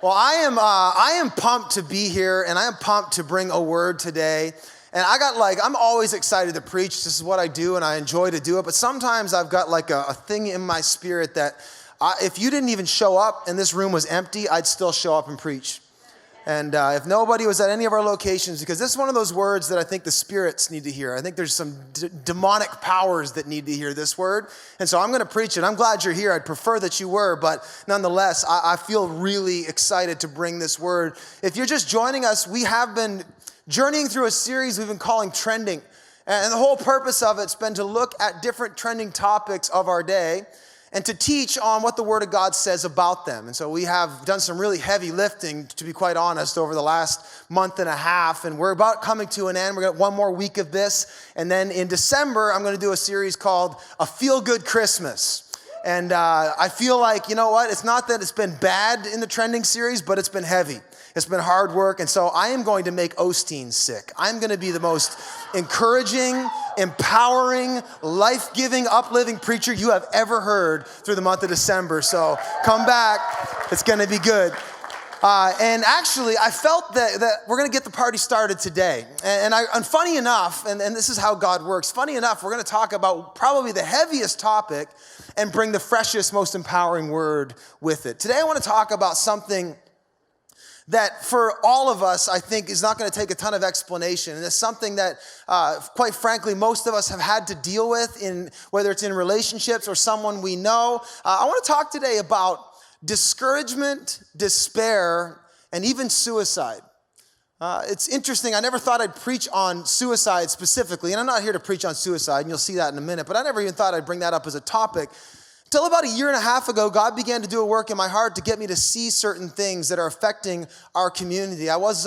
Well, I am pumped to be here, and I am pumped to bring a word today. And I'm always excited to preach. This is what I do, and I enjoy to do it. But sometimes I've got like a thing in my spirit that if you didn't even show up and this room was empty, I'd still show up and preach. And if nobody was at any of our locations, because this is one of those words that I think the spirits need to hear. I think there's some demonic powers that need to hear this word. And so I'm going to preach it. I'm glad you're here. I'd prefer that you were, but nonetheless, I feel really excited to bring this word. If you're just joining us, we have been journeying through a series we've been calling Trending. And the whole purpose of it's been to look at different trending topics of our day and to teach on what the Word of God says about them. And so we have done some really heavy lifting, to be quite honest, over the last month and a half, and we're about coming to an end. We're going to have one more week of this, and then in December, I'm going to do a series called A Feel-Good Christmas. And I feel like, you know what, it's not that it's been bad in the trending series, but it's been heavy. It's been hard work, and so I am going to make Osteen sick. I'm going to be the most encouraging, empowering, life-giving, uplifting preacher you have ever heard through the month of December. So come back. It's going to be good. And actually, I felt that we're going to get the party started today. And funny enough, and this is how God works, funny enough, we're going to talk about probably the heaviest topic and bring the freshest, most empowering word with it. Today, I want to talk about something that for all of us, I think, is not going to take a ton of explanation. And it's something that, quite frankly, most of us have had to deal with, whether it's in relationships or someone we know. I want to talk today about discouragement, despair, and even suicide. It's interesting. I never thought I'd preach on suicide specifically, and I'm not here to preach on suicide, and you'll see that in a minute, but I never even thought I'd bring that up as a topic. Until about a year and a half ago, God began to do a work in my heart to get me to see certain things that are affecting our community. I was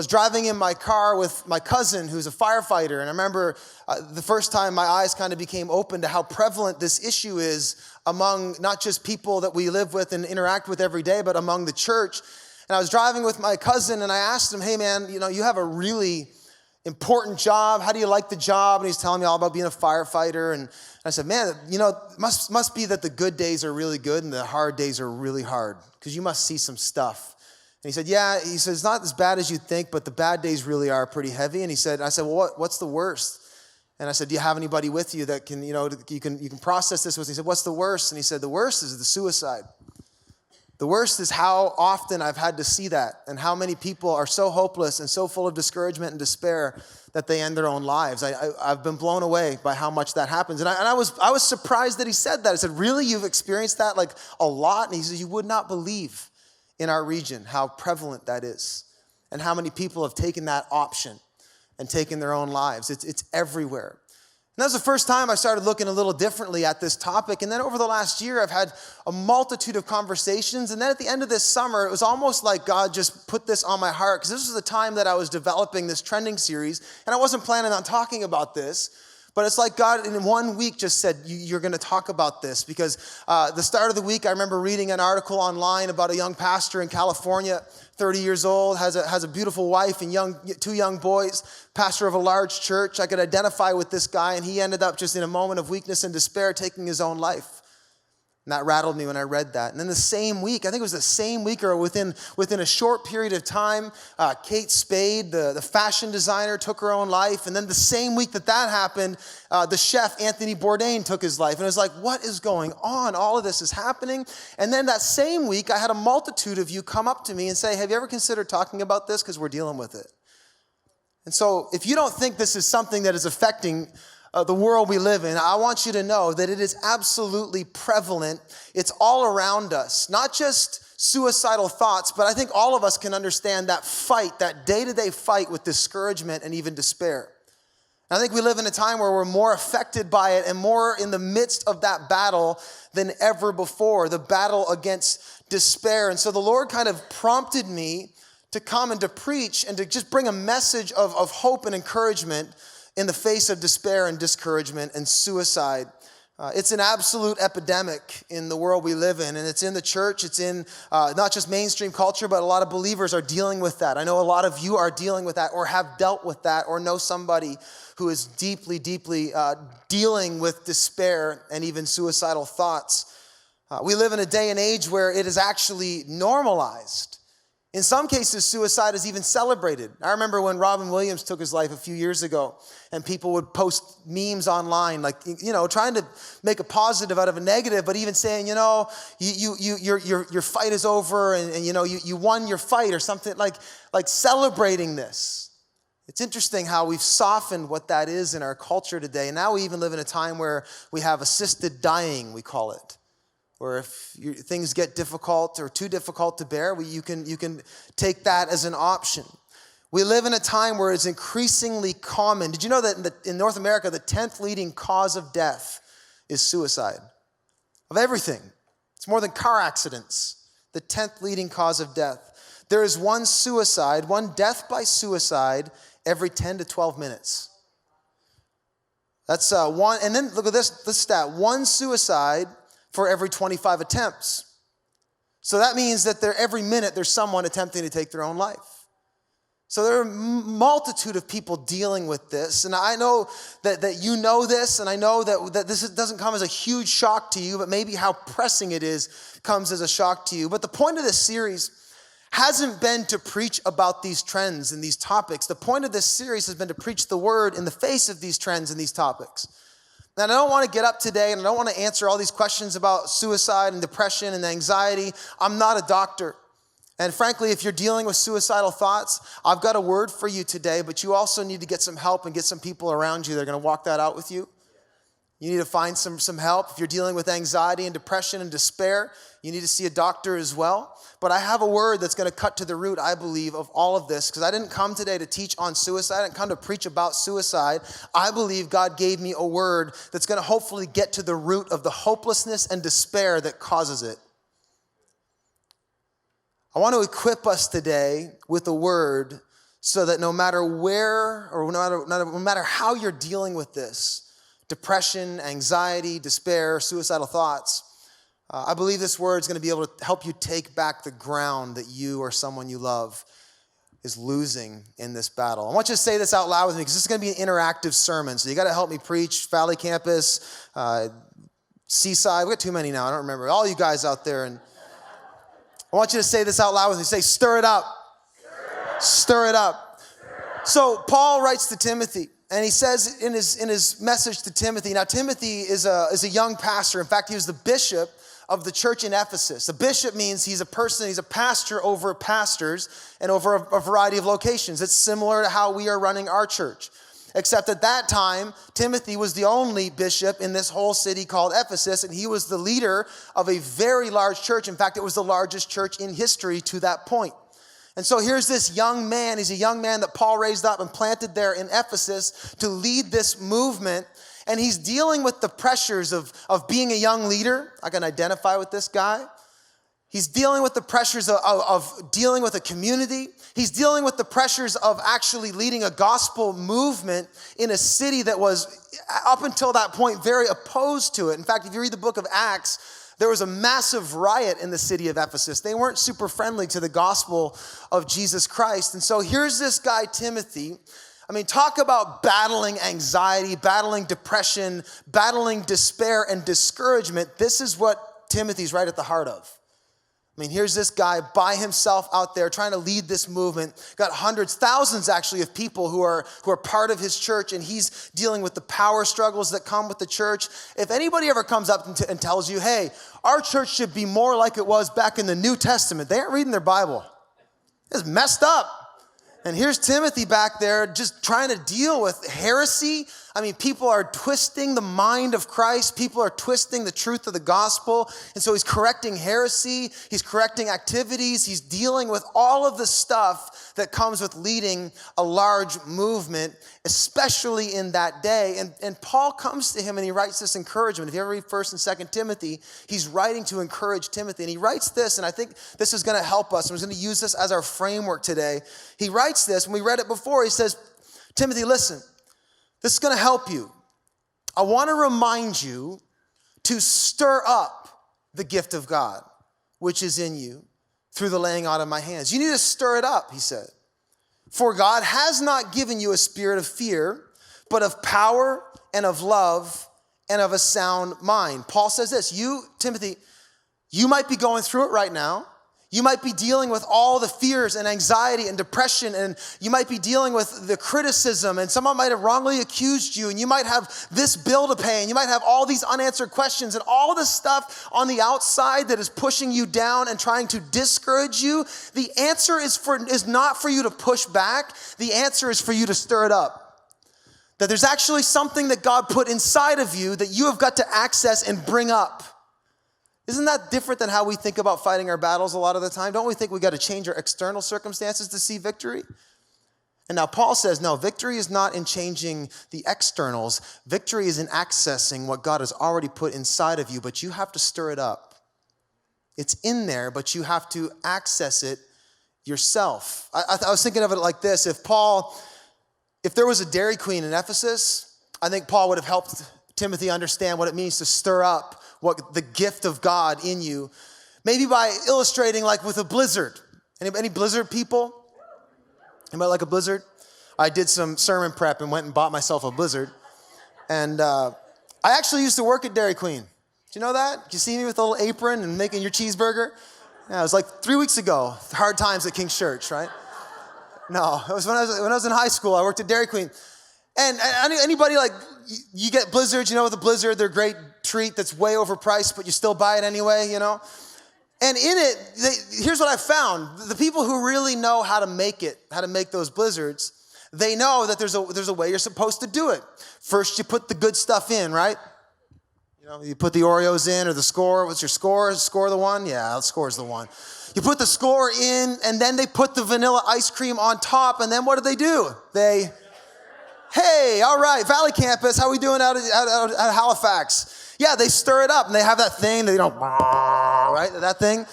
driving in my car with my cousin, who's a firefighter, and I remember the first time my eyes kind of became open to how prevalent this issue is among not just people that we live with and interact with every day, but among the church. And I was driving with my cousin, and I asked him, "Hey, man, you have a really important job. How do you like the job?" And he's telling me all about being a firefighter. And I said, "Man, must be that the good days are really good and the hard days are really hard, because you must see some stuff." And he said, "Yeah." He said, "It's not as bad as you think, but the bad days really are pretty heavy." And I said, "Well, what's the worst?" And I said, "Do you have anybody with you that can, you can process this with?" And he said, "What's the worst?" And he said, "The worst is the suicide. The worst is how often I've had to see that, and how many people are so hopeless and so full of discouragement and despair that they end their own lives." I've been blown away by how much that happens. And I was surprised that he said that. I said, "Really? You've experienced that like a lot?" And he said, "You would not believe in our region how prevalent that is, and how many people have taken that option and taken their own lives. It's everywhere." And that was the first time I started looking a little differently at this topic. And then over the last year, I've had a multitude of conversations. And then at the end of this summer, it was almost like God just put this on my heart, because this was the time that I was developing this trending series. And I wasn't planning on talking about this. But it's like God in 1 week just said, "You're going to talk about this." Because the start of the week, I remember reading an article online about a young pastor in California, 30 years old, has a beautiful wife and two young boys, pastor of a large church. I could identify with this guy, and he ended up just in a moment of weakness and despair taking his own life. And that rattled me when I read that. And then the same week, I think it was the same week or within a short period of time, Kate Spade, the fashion designer, took her own life. And then the same week that happened, the chef Anthony Bourdain took his life. And it was like, what is going on? All of this is happening. And then that same week, I had a multitude of you come up to me and say, "Have you ever considered talking about this? Because we're dealing with it." And so if you don't think this is something that is affecting the world we live in, I want you to know that it is absolutely prevalent. It's all around us. Not just suicidal thoughts, but I think all of us can understand that fight, that day-to-day fight with discouragement and even despair. And I think we live in a time where we're more affected by it and more in the midst of that battle than ever before, the battle against despair. And so the Lord kind of prompted me to come and to preach and to just bring a message of hope and encouragement in the face of despair and discouragement and suicide. It's an absolute epidemic in the world we live in, and it's in the church. It's in not just mainstream culture, but a lot of believers are dealing with that. I know a lot of you are dealing with that or have dealt with that or know somebody who is deeply, deeply dealing with despair and even suicidal thoughts. We live in a day and age where it is actually normalized. In some cases, suicide is even celebrated. I remember when Robin Williams took his life a few years ago, and people would post memes online, like, trying to make a positive out of a negative, but even saying, your fight is over, and you won your fight, or something like celebrating this. It's interesting how we've softened what that is in our culture today. And now we even live in a time where we have assisted dying, we call it. Or if things get difficult or too difficult to bear, you can take that as an option. We live in a time where it's increasingly common. Did you know that in North America, the 10th leading cause of death is suicide? Of everything. It's more than car accidents. The 10th leading cause of death. There is one death by suicide every 10 to 12 minutes. That's one. And then look at this stat. One suicide for every 25 attempts. So that means that every minute there's someone attempting to take their own life. So there are a multitude of people dealing with this. And I know that you know this, and I know that this doesn't come as a huge shock to you, but maybe how pressing it is comes as a shock to you. But the point of this series hasn't been to preach about these trends and these topics. The point of this series has been to preach the word in the face of these trends and these topics. Now, I don't want to get up today and I don't want to answer all these questions about suicide and depression and anxiety. I'm not a doctor. And frankly, if you're dealing with suicidal thoughts, I've got a word for you today, but you also need to get some help and get some people around you that are going to walk that out with you. You need to find some help. If you're dealing with anxiety and depression and despair, you need to see a doctor as well. But I have a word that's going to cut to the root, I believe, of all of this, because I didn't come today to teach on suicide. I didn't come to preach about suicide. I believe God gave me a word that's going to hopefully get to the root of the hopelessness and despair that causes it. I want to equip us today with a word so that no matter where or no matter how you're dealing with this, depression, anxiety, despair, suicidal thoughts, I believe this word is going to be able to help you take back the ground that you or someone you love is losing in this battle. I want you to say this out loud with me because this is going to be an interactive sermon. So you got to help me preach. Valley Campus, Seaside. We got too many now. I don't remember. All you guys out there. And I want you to say this out loud with me. Say, stir it up. Stir it up. So Paul writes to Timothy. And he says in his message to Timothy, now Timothy is a young pastor. In fact, he was the bishop of the church in Ephesus. A bishop means he's a pastor over pastors and over a variety of locations. It's similar to how we are running our church. Except at that time, Timothy was the only bishop in this whole city called Ephesus, and he was the leader of a very large church. In fact, it was the largest church in history to that point. And so here's this young man. He's a young man that Paul raised up and planted there in Ephesus to lead this movement. And he's dealing with the pressures of being a young leader. I can identify with this guy. He's dealing with the pressures of dealing with a community. He's dealing with the pressures of actually leading a gospel movement in a city that was, up until that point, very opposed to it. In fact, if you read the book of Acts, there was a massive riot in the city of Ephesus. They weren't super friendly to the gospel of Jesus Christ. And so here's this guy, Timothy. I mean, talk about battling anxiety, battling depression, battling despair and discouragement. This is what Timothy's right at the heart of. I mean, here's this guy by himself out there trying to lead this movement. Got hundreds, thousands actually of people who are part of his church, and he's dealing with the power struggles that come with the church. If anybody ever comes up and tells you, hey, our church should be more like it was back in the New Testament, they aren't reading their Bible. It's messed up. And here's Timothy back there just trying to deal with heresy. I mean, people are twisting the mind of Christ. People are twisting the truth of the gospel. And so he's correcting heresy. He's correcting activities. He's dealing with all of the stuff that comes with leading a large movement, especially in that day. And Paul comes to him and he writes this encouragement. If you ever read 1 and 2 Timothy, he's writing to encourage Timothy. And he writes this, and I think this is going to help us. We're going to use this as our framework today. He writes this, and we read it before. He says, Timothy, listen. This is going to help you. I want to remind you to stir up the gift of God, which is in you through the laying out of my hands. You need to stir it up, he said. For God has not given you a spirit of fear, but of power and of love and of a sound mind. Paul says this, you, Timothy, You might be going through it right now. You might be dealing with all the fears and anxiety and depression, and you might be dealing with the criticism, and someone might have wrongly accused you, and you might have this bill to pay, and you might have all these unanswered questions, and all this stuff on the outside that is pushing you down and trying to discourage you. The answer is not for you to push back. The answer is for you to stir it up. That there's actually something that God put inside of you that you have got to access and bring up. Isn't that different than how we think about fighting our battles a lot of the time? Don't we think we got to change our external circumstances to see victory? And now Paul says, no, victory is not in changing the externals. Victory is in accessing what God has already put inside of you, but you have to stir it up. It's in there, but you have to access it yourself. I was thinking of it like this. If there was a Dairy Queen in Ephesus, I think Paul would have helped Timothy understand what it means to stir up what the gift of God in you, maybe by illustrating like with a blizzard. Any blizzard people? Anybody like a blizzard? I did some sermon prep and went and bought myself a blizzard. And I actually used to work at Dairy Queen. Do you know that? Did you see me with a little apron and making your cheeseburger? Yeah, it was like 3 weeks ago. Hard times at King's Church, right? No, it was when I was in high school. I worked at Dairy Queen. And anybody like, you get blizzards, the blizzard, they're a great treat that's way overpriced, but you still buy it anyway, And in it, here's what I found. The people who really know how to make those blizzards, they know that there's a way you're supposed to do it. First, you put the good stuff in, right? You put the Oreos in or the score. What's your score? Is score the one? Yeah, the score is the one. You put the score in, and then they put the vanilla ice cream on top, and then what do? Hey, all right, Valley Campus, how we doing out at Halifax? Yeah, they stir it up, and they have that thing, right, that thing.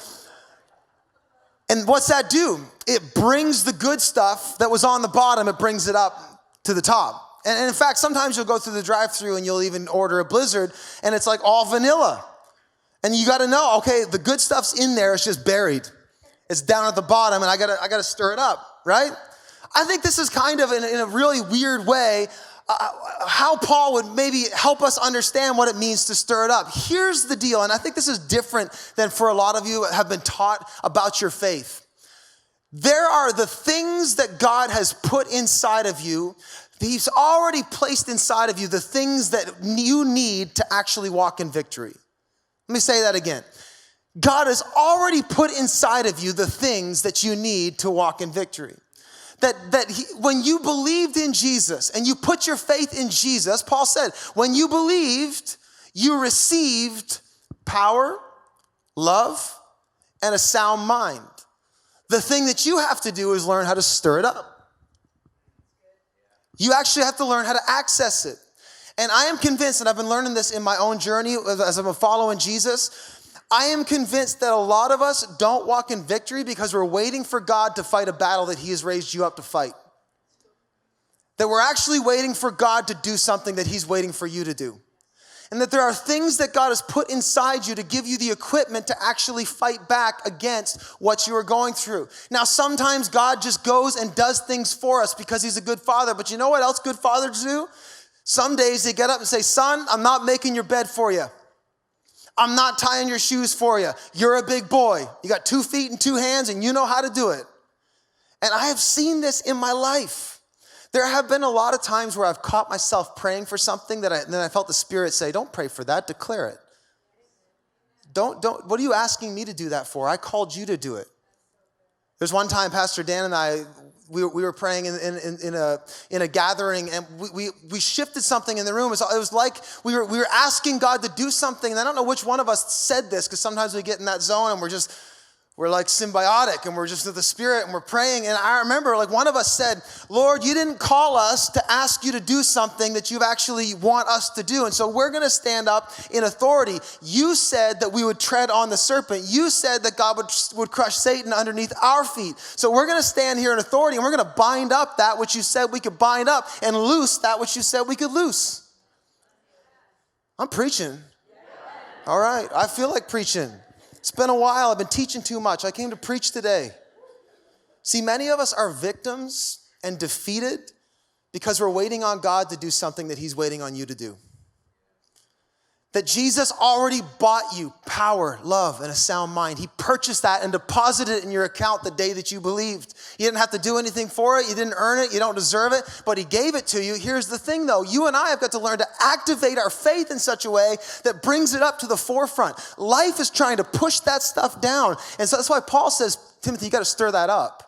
And what's that do? It brings the good stuff that was on the bottom, it brings it up to the top. And in fact, sometimes you'll go through the drive-thru and you'll even order a blizzard, and it's like all vanilla. And you got to know, okay, the good stuff's in there, it's just buried. It's down at the bottom, and I gotta stir it up, right? I think this is kind of, in a really weird way, how Paul would maybe help us understand what it means to stir it up. Here's the deal, and I think this is different than for a lot of you have been taught about your faith. There are the things that God has put inside of you. He's already placed inside of you the things that you need to actually walk in victory. Let me say that again. God has already put inside of you the things that you need to walk in victory. When you believed in Jesus and you put your faith in Jesus, Paul said, when you believed, you received power, love, and a sound mind. The thing that you have to do is learn how to stir it up. You actually have to learn how to access it. And I am convinced, and I've been learning this in my own journey as I'm following Jesus, I am convinced that a lot of us don't walk in victory because we're waiting for God to fight a battle that he has raised you up to fight. That we're actually waiting for God to do something that he's waiting for you to do. And that there are things that God has put inside you to give you the equipment to actually fight back against what you are going through. Now, sometimes God just goes and does things for us because he's a good father. But you know what else good fathers do? Some days they get up and say, son, I'm not making your bed for you. I'm not tying your shoes for you. You're a big boy. You got 2 feet and 2 hands and you know how to do it. And I have seen this in my life. There have been a lot of times where I've caught myself praying for something then I felt the Spirit say, don't pray for that, declare it. Don't, what are you asking me to do that for? I called you to do it. There's one time Pastor Dan and I, we were praying in a gathering, and we shifted something in the room. It was like we were asking God to do something, and I don't know which one of us said this, because sometimes we get in that zone and we're like symbiotic, and we're just with the Spirit, and we're praying. And I remember like one of us said, Lord, you didn't call us to ask you to do something that you actually want us to do. And so we're going to stand up in authority. You said that we would tread on the serpent. You said that God would crush Satan underneath our feet. So we're going to stand here in authority, and we're going to bind up that which you said we could bind up and loose that which you said we could loose. I'm preaching. All right. I feel like preaching. It's been a while. I've been teaching too much. I came to preach today. See, many of us are victims and defeated because we're waiting on God to do something that he's waiting on you to do. that Jesus already bought you power, love, and a sound mind. He purchased that and deposited it in your account the day that you believed. You didn't have to do anything for it. You didn't earn it. You don't deserve it, but he gave it to you. Here's the thing though. You and I have got to learn to activate our faith in such a way that brings it up to the forefront. Life is trying to push that stuff down. And so that's why Paul says, Timothy, you got to stir that up.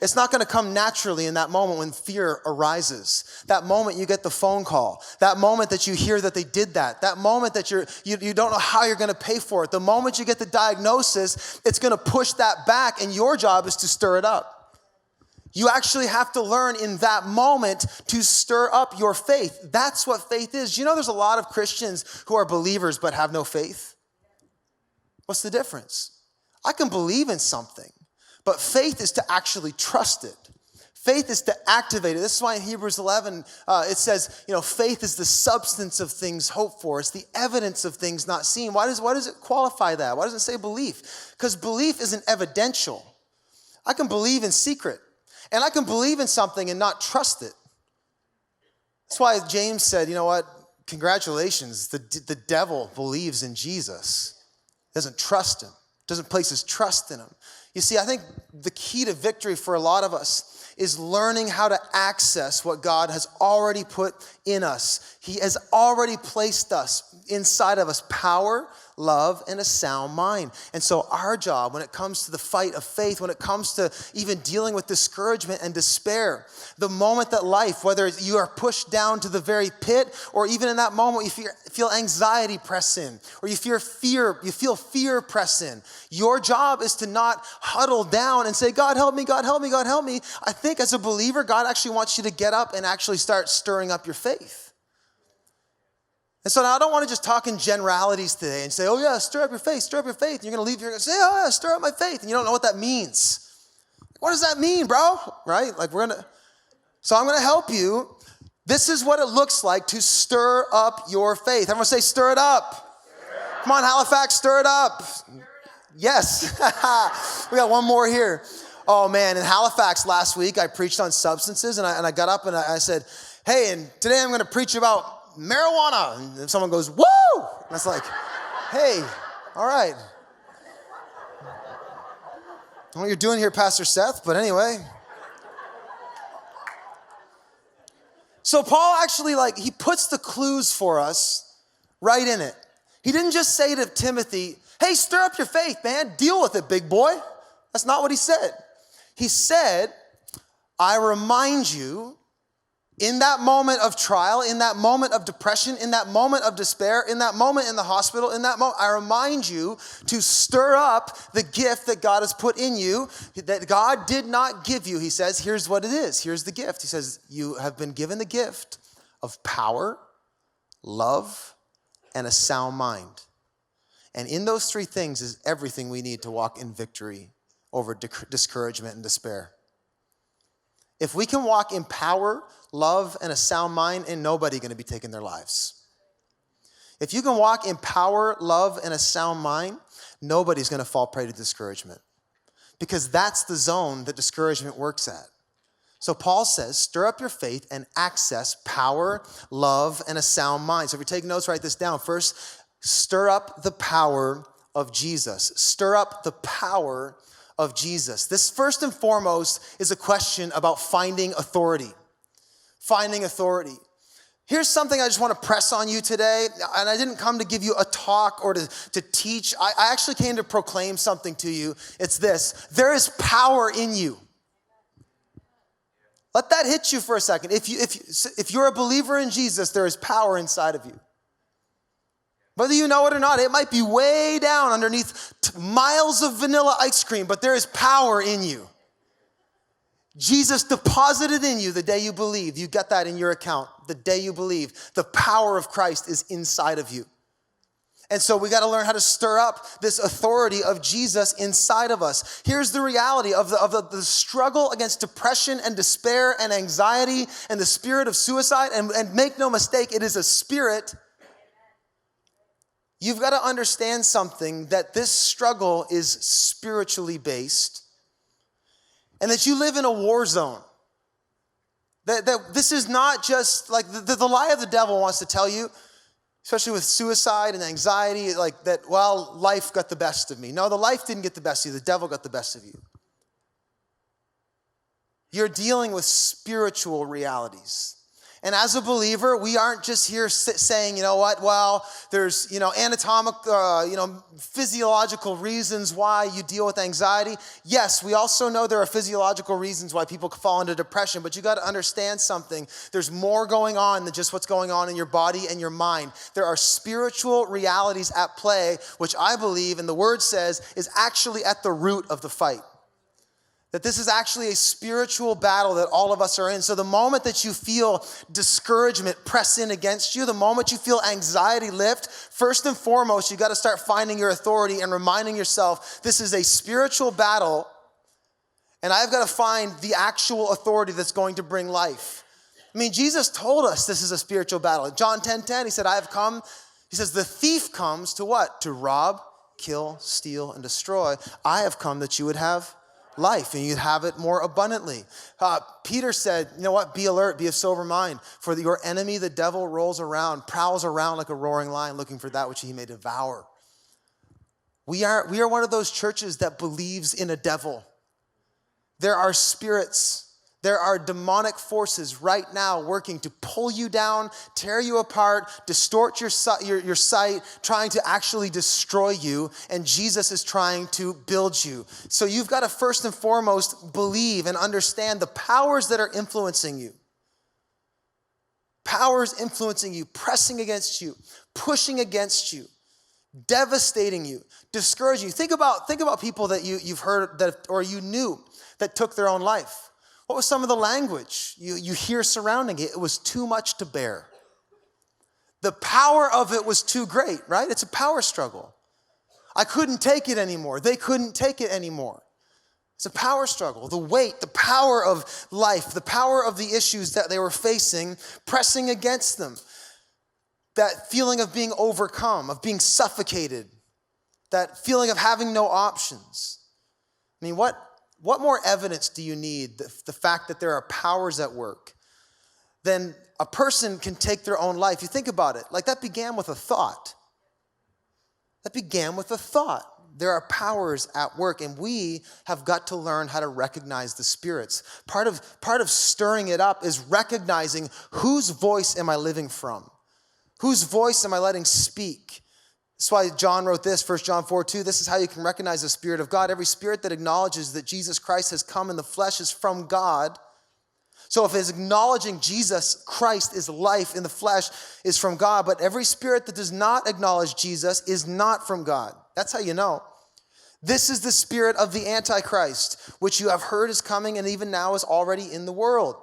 It's not going to come naturally in that moment when fear arises. That moment you get the phone call. That moment that you hear that they did that. That moment that you don't know how you're going to pay for it. The moment you get the diagnosis, it's going to push that back, and your job is to stir it up. You actually have to learn in that moment to stir up your faith. That's what faith is. You know there's a lot of Christians who are believers but have no faith? What's the difference? I can believe in something. But faith is to actually trust it. Faith is to activate it. This is why in Hebrews 11, it says, faith is the substance of things hoped for. It's the evidence of things not seen. Why does it qualify that? Why doesn't it say belief? Because belief isn't evidential. I can believe in secret. And I can believe in something and not trust it. That's why James said, you know what? Congratulations. The devil believes in Jesus. Doesn't trust him. Doesn't place his trust in him. You see, I think the key to victory for a lot of us is learning how to access what God has already put in us. He has already placed us inside of us power, love, and a sound mind. And so our job when it comes to the fight of faith, when it comes to even dealing with discouragement and despair, the moment that life, whether you are pushed down to the very pit, or even in that moment you feel anxiety press in, or you feel fear press in, your job is to not huddle down and say, God help me, God help me, God help me. I think as a believer, God actually wants you to get up and actually start stirring up your faith. And so now I don't want to just talk in generalities today and say, oh yeah, stir up your faith, stir up your faith. And you're going to leave here and say, oh yeah, stir up my faith. And you don't know what that means. What does that mean, bro? Right? So I'm going to help you. This is what it looks like to stir up your faith. Everyone say, stir it up. Stir it up. Come on, Halifax, stir it up. Yes. We got one more here. Oh man, in Halifax last week, I preached on substances and I got up and I said, hey, and today I'm going to preach about marijuana. And someone goes, woo! And it's like, hey, all right. I don't know what you're doing here, Pastor Seth, but anyway. So Paul actually, he puts the clues for us right in it. He didn't just say to Timothy, hey, stir up your faith, man. Deal with it, big boy. That's not what he said. He said, I remind you, in that moment of trial, in that moment of depression, in that moment of despair, in that moment in the hospital, in that moment, I remind you to stir up the gift that God has put in you, that God did not give you. He says, here's what it is. Here's the gift. He says, you have been given the gift of power, love, and a sound mind. And in those three things is everything we need to walk in victory over discouragement and despair. If we can walk in power, love, and a sound mind, ain't nobody going to be taking their lives. If you can walk in power, love, and a sound mind, nobody's going to fall prey to discouragement. Because that's the zone that discouragement works at. So Paul says, stir up your faith and access power, love, and a sound mind. So if you're taking notes, write this down. First, stir up the power of Jesus. Stir up the power of Jesus. This first and foremost is a question about finding authority. Finding authority. Here's something I just want to press on you today, and I didn't come to give you a talk or to teach. I actually came to proclaim something to you. It's this: there is power in you. Let that hit you for a second. If you're a believer in Jesus, there is power inside of you. Whether you know it or not, it might be way down underneath miles of vanilla ice cream, but there is power in you. Jesus deposited in you the day you believe. You got that in your account. The day you believe, the power of Christ is inside of you. And so we got to learn how to stir up this authority of Jesus inside of us. Here's the reality of the struggle against depression and despair and anxiety and the spirit of suicide. And make no mistake, it is a spirit. You've got to understand something, that this struggle is spiritually based and that you live in a war zone. That this is not just like the lie of the devil wants to tell you, Especially with suicide and anxiety, like that, well, life got the best of me. No, the life didn't get the best of you. The devil got the best of you. You're dealing with spiritual realities. And as a believer, we aren't just here saying, you know what, well, there's, anatomical, physiological reasons why you deal with anxiety. Yes, we also know there are physiological reasons why people fall into depression, but you got to understand something. There's more going on than just what's going on in your body and your mind. There are spiritual realities at play, which I believe, and the word says, is actually at the root of the fight. That this is actually a spiritual battle that all of us are in. So the moment that you feel discouragement press in against you, the moment you feel anxiety lift, first and foremost, you got to start finding your authority and reminding yourself this is a spiritual battle, and I've got to find the actual authority that's going to bring life. I mean, Jesus told us this is a spiritual battle. In John 10:10, he said, I have come, he says, the thief comes to what? To rob, kill, steal, and destroy. I have come that you would have life, and you'd have it more abundantly. Peter said, you know what? Be alert, be of sober mind. For your enemy, the devil, prowls around like a roaring lion looking for that which he may devour. We are one of those churches that believes in a devil. There are spirits. There are demonic forces right now working to pull you down, tear you apart, distort your sight, trying to actually destroy you, and Jesus is trying to build you. So you've got to first and foremost believe and understand the powers that are influencing you. Powers influencing you, pressing against you, pushing against you, devastating you, discouraging you. Think about people that you've heard that or you knew that took their own life. What was some of the language you hear surrounding it? It was too much to bear. The power of it was too great, right? It's a power struggle. I couldn't take it anymore. They couldn't take it anymore. It's a power struggle. The weight, the power of life, the power of the issues that they were facing, pressing against them. That feeling of being overcome, of being suffocated. That feeling of having no options. I mean, what more evidence do you need, the fact that there are powers at work, than a person can take their own life? You think about it, like that began with a thought. That began with a thought. There are powers at work, and we have got to learn how to recognize the spirits. Part of stirring it up is recognizing whose voice am I living from? Whose voice am I letting speak? That's why John wrote this, 1 John 4:2. This is how you can recognize the Spirit of God. Every spirit that acknowledges that Jesus Christ has come in the flesh is from God. So if it's acknowledging Jesus Christ is life in the flesh is from God, but every spirit that does not acknowledge Jesus is not from God. That's how you know. This is the spirit of the Antichrist, which you have heard is coming and even now is already in the world.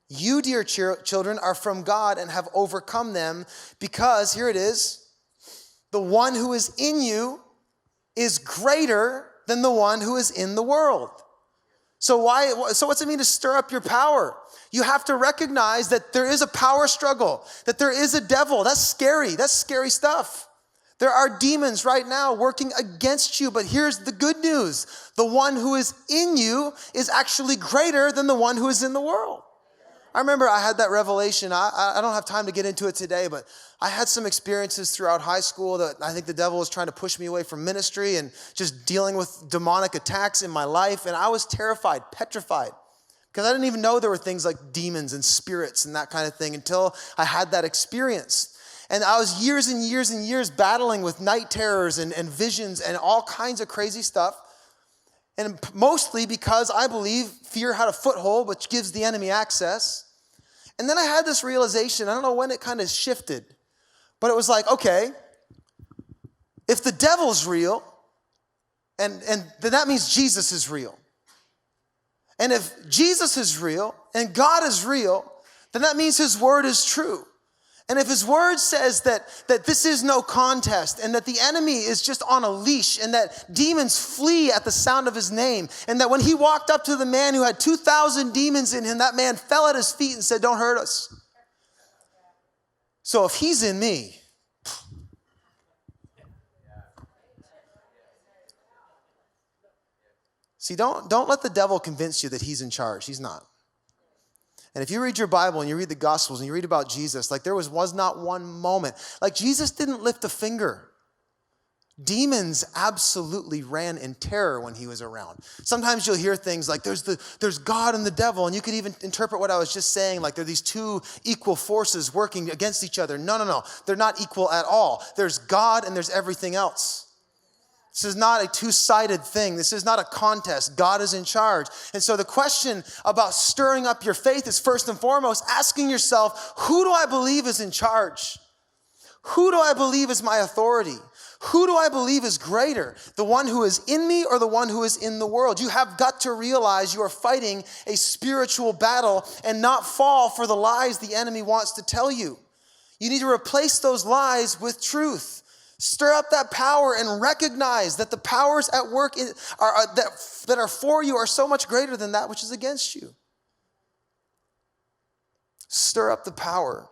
You, dear children, are from God and have overcome them because, here it is, the one who is in you is greater than the one who is in the world. So what's it mean to stir up your power? You have to recognize that there is a power struggle, that there is a devil. That's scary. That's scary stuff. There are demons right now working against you, but here's the good news. The one who is in you is actually greater than the one who is in the world. I remember I had that revelation. I don't have time to get into it today, but I had some experiences throughout high school that I think the devil was trying to push me away from ministry and just dealing with demonic attacks in my life. And I was terrified, petrified, because I didn't even know there were things like demons and spirits and that kind of thing until I had that experience. And I was years and years and years battling with night terrors and visions and all kinds of crazy stuff. And mostly because I believe fear had a foothold, which gives the enemy access. And then I had this realization, I don't know when it kind of shifted, but it was like, okay, if the devil's real, and then that means Jesus is real. And if Jesus is real and God is real, then that means his word is true. And if his word says that this is no contest and that the enemy is just on a leash and that demons flee at the sound of his name and that when he walked up to the man who had 2,000 demons in him, that man fell at his feet and said, "Don't hurt us." So if he's in me, see, don't let the devil convince you that he's in charge. He's not. And if you read your Bible and you read the Gospels and you read about Jesus, like there was not one moment. Like Jesus didn't lift a finger. Demons absolutely ran in terror when he was around. Sometimes you'll hear things like there's God and the devil, and you could even interpret what I was just saying, like they're these two equal forces working against each other. No. They're not equal at all. There's God and there's everything else. This is not a two-sided thing. This is not a contest. God is in charge. And so the question about stirring up your faith is first and foremost asking yourself, who do I believe is in charge? Who do I believe is my authority? Who do I believe is greater? The one who is in me or the one who is in the world? You have got to realize you are fighting a spiritual battle and not fall for the lies the enemy wants to tell you. You need to replace those lies with truth. Stir up that power and recognize that the powers at work that are for you are so much greater than that which is against you. Stir up the power.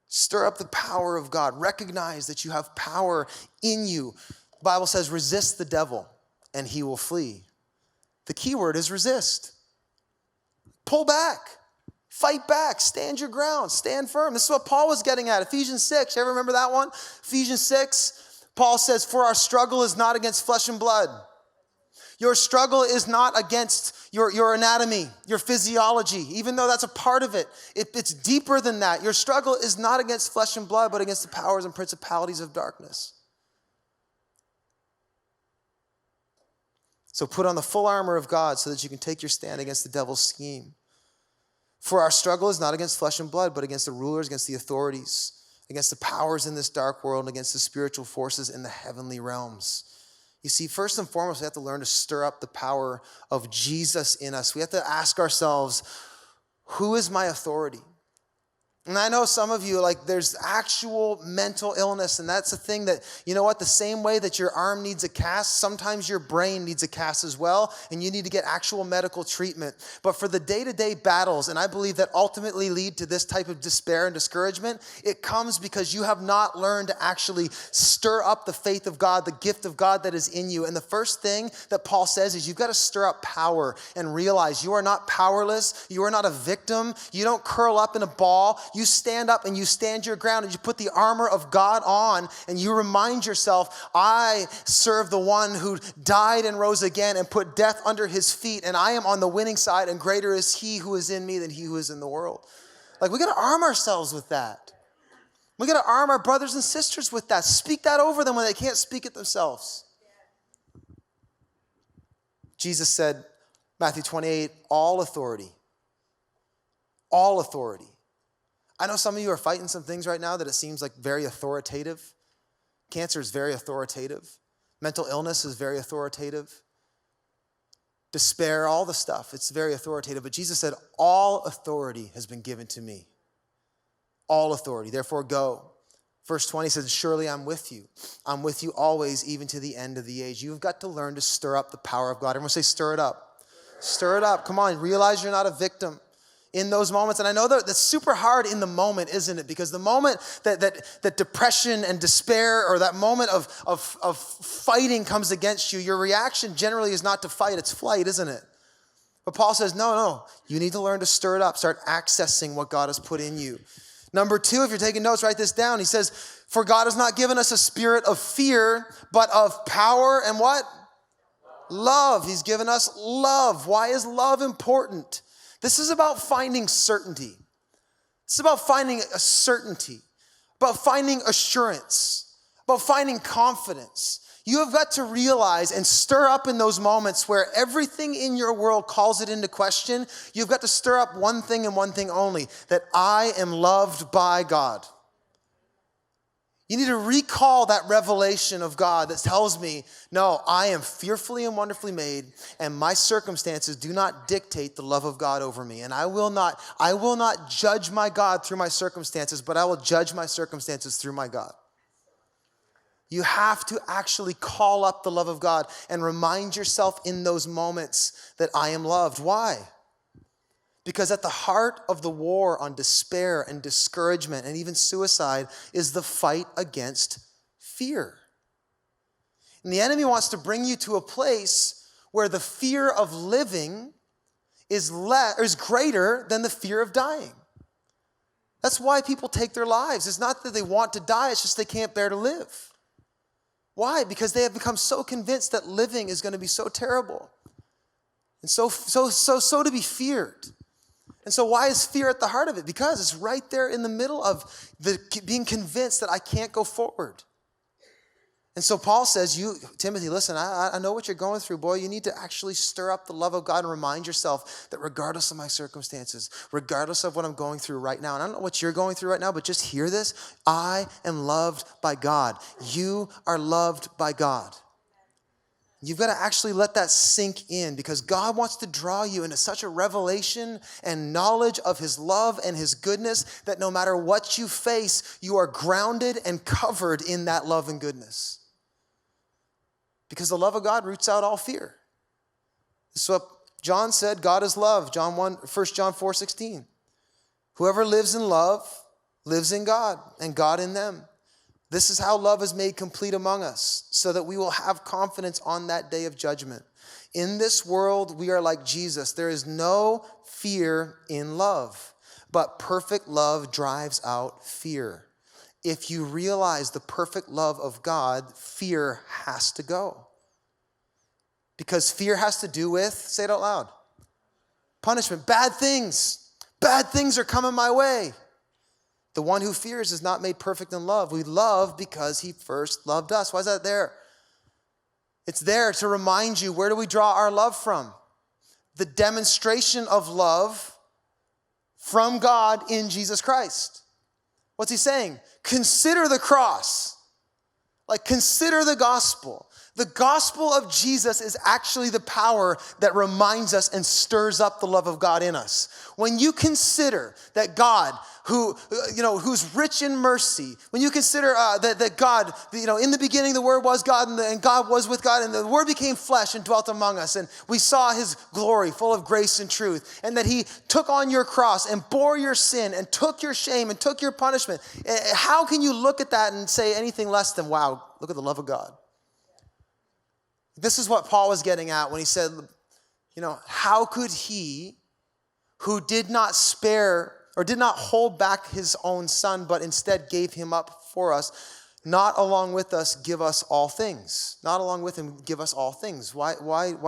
Stir up the power of God. Recognize that you have power in you. The Bible says, resist the devil and he will flee. The key word is resist. Pull back. Fight back. Stand your ground. Stand firm. This is what Paul was getting at. Ephesians 6. You ever remember that one? Ephesians 6. Paul says, for our struggle is not against flesh and blood. Your struggle is not against your anatomy, your physiology, even though that's a part of it. It's deeper than that. Your struggle is not against flesh and blood, but against the powers and principalities of darkness. So put on the full armor of God so that you can take your stand against the devil's scheme. For our struggle is not against flesh and blood, but against the rulers, against the authorities, against the powers in this dark world, and against the spiritual forces in the heavenly realms. You see, first and foremost, we have to learn to stir up the power of Jesus in us. We have to ask ourselves, who is my authority? And I know some of you, like, there's actual mental illness, and that's a thing that, you know what, the same way that your arm needs a cast, sometimes your brain needs a cast as well, and you need to get actual medical treatment. But for the day-to-day battles, and I believe that ultimately lead to this type of despair and discouragement, it comes because you have not learned to actually stir up the faith of God, the gift of God that is in you. And the first thing that Paul says is you've got to stir up power and realize you are not powerless, you are not a victim, you don't curl up in a ball, you stand up and you stand your ground and you put the armor of God on and you remind yourself, I serve the one who died and rose again and put death under his feet, and I am on the winning side, and greater is he who is in me than he who is in the world. Like, we got to arm ourselves with that. We got to arm our brothers and sisters with that. Speak that over them when they can't speak it themselves. Jesus said, Matthew 28, all authority. I know some of you are fighting some things right now that it seems like very authoritative. Cancer is very authoritative. Mental illness is very authoritative. Despair, all the stuff, it's very authoritative. But Jesus said, all authority has been given to me. All authority. Therefore, go. Verse 20 says, surely I'm with you. I'm with you always, even to the end of the age. You've got to learn to stir up the power of God. Everyone say, stir it up. Stir it up. Come on, realize you're not a victim in those moments. And I know that that's super hard in the moment, isn't it? Because the moment that depression and despair, or that moment of fighting comes against you, your reaction generally is not to fight, it's flight, isn't it? But Paul says, no, you need to learn to stir it up, start accessing what God has put in you. Number 2, if you're taking notes, write this down. He says, for God has not given us a spirit of fear, but of power and what? Love. He's given us love. Why is love important? This is about finding certainty. It's about finding a certainty, about finding assurance, about finding confidence. You have got to realize and stir up in those moments where everything in your world calls it into question. You've got to stir up one thing and one thing only, that I am loved by God. You need to recall that revelation of God that tells me, no, I am fearfully and wonderfully made, and my circumstances do not dictate the love of God over me. And I will not judge my God through my circumstances, but I will judge my circumstances through my God. You have to actually call up the love of God and remind yourself in those moments that I am loved. Why? Because at the heart of the war on despair and discouragement and even suicide is the fight against fear. And the enemy wants to bring you to a place where the fear of living is greater than the fear of dying. That's why people take their lives. It's not that they want to die, it's just they can't bear to live. Why? Because they have become so convinced that living is going to be so terrible and so to be feared. And so why is fear at the heart of it? Because it's right there in the middle of being convinced that I can't go forward. And so Paul says, Timothy, listen, I know what you're going through, boy. You need to actually stir up the love of God and remind yourself that regardless of my circumstances, regardless of what I'm going through right now, and I don't know what you're going through right now, but just hear this. I am loved by God. You are loved by God. You've got to actually let that sink in because God wants to draw you into such a revelation and knowledge of his love and his goodness that no matter what you face, you are grounded and covered in that love and goodness. Because the love of God roots out all fear. This is what John said, God is love. 1 John 4:16. Whoever lives in love lives in God and God in them. This is how love is made complete among us, so that we will have confidence on that day of judgment. In this world, we are like Jesus. There is no fear in love, but perfect love drives out fear. If you realize the perfect love of God, fear has to go. Because fear has to do with, say it out loud, punishment, bad things. Bad things are coming my way. The one who fears is not made perfect in love. We love because he first loved us. Why is that there? It's there to remind you, where do we draw our love from? The demonstration of love from God in Jesus Christ. What's he saying? Consider the cross. Like, consider the gospel. The gospel of Jesus is actually the power that reminds us and stirs up the love of God in us. When you consider that God, who's rich in mercy, when you consider that God, in the beginning the Word was God, and God was with God, and the Word became flesh and dwelt among us, and we saw his glory full of grace and truth, and that he took on your cross and bore your sin and took your shame and took your punishment. How can you look at that and say anything less than, wow, look at the love of God? This is what Paul was getting at when he said, how could he who did not spare or did not hold back his own son, but instead gave him up for us, not along with us give us all things? Not along with him give us all things. Why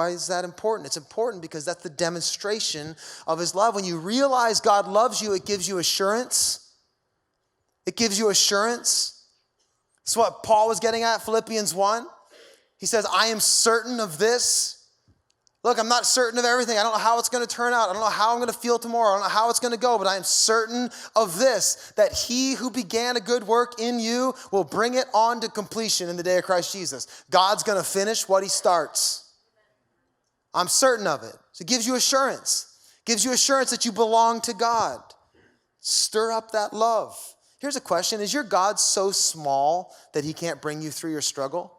is that important? It's important because that's the demonstration of his love. When you realize God loves you, it gives you assurance. It gives you assurance. That's what Paul was getting at, Philippians 1. He says, I am certain of this. Look, I'm not certain of everything. I don't know how it's going to turn out. I don't know how I'm going to feel tomorrow. I don't know how it's going to go, but I am certain of this, that he who began a good work in you will bring it on to completion in the day of Christ Jesus. God's going to finish what he starts. I'm certain of it. So it gives you assurance. It gives you assurance that you belong to God. Stir up that love. Here's a question. Is your God so small that he can't bring you through your struggle?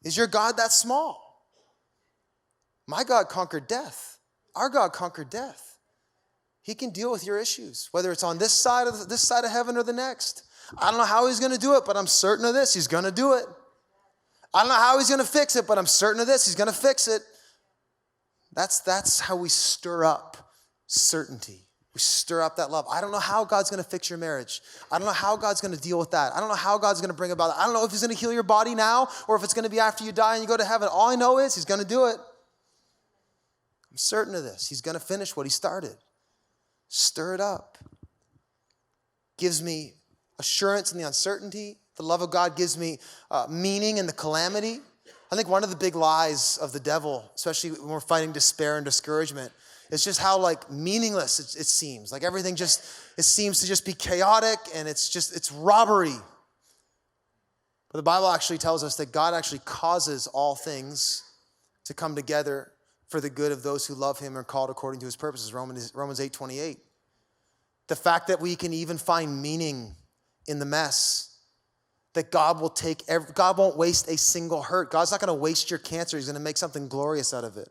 Is your God that small? My God conquered death. Our God conquered death. He can deal with your issues, whether it's on this side of heaven or the next. I don't know how he's going to do it, but I'm certain of this. He's going to do it. I don't know how he's going to fix it, but I'm certain of this. He's going to fix it. That's how we stir up certainty. We stir up that love. I don't know how God's going to fix your marriage. I don't know how God's going to deal with that. I don't know how God's going to bring about that. I don't know if he's going to heal your body now or if it's going to be after you die and you go to heaven. All I know is he's going to do it. I'm certain of this. He's going to finish what he started. Stir it up. Gives me assurance in the uncertainty. The love of God gives me meaning in the calamity. I think one of the big lies of the devil, especially when we're fighting despair and discouragement, it's just how meaningless it seems. Like everything it seems to just be chaotic and it's robbery. But the Bible actually tells us that God actually causes all things to come together for the good of those who love him and are called according to his purposes. Romans 8:28. The fact that we can even find meaning in the mess. That God won't waste a single hurt. God's not going to waste your cancer. He's going to make something glorious out of it.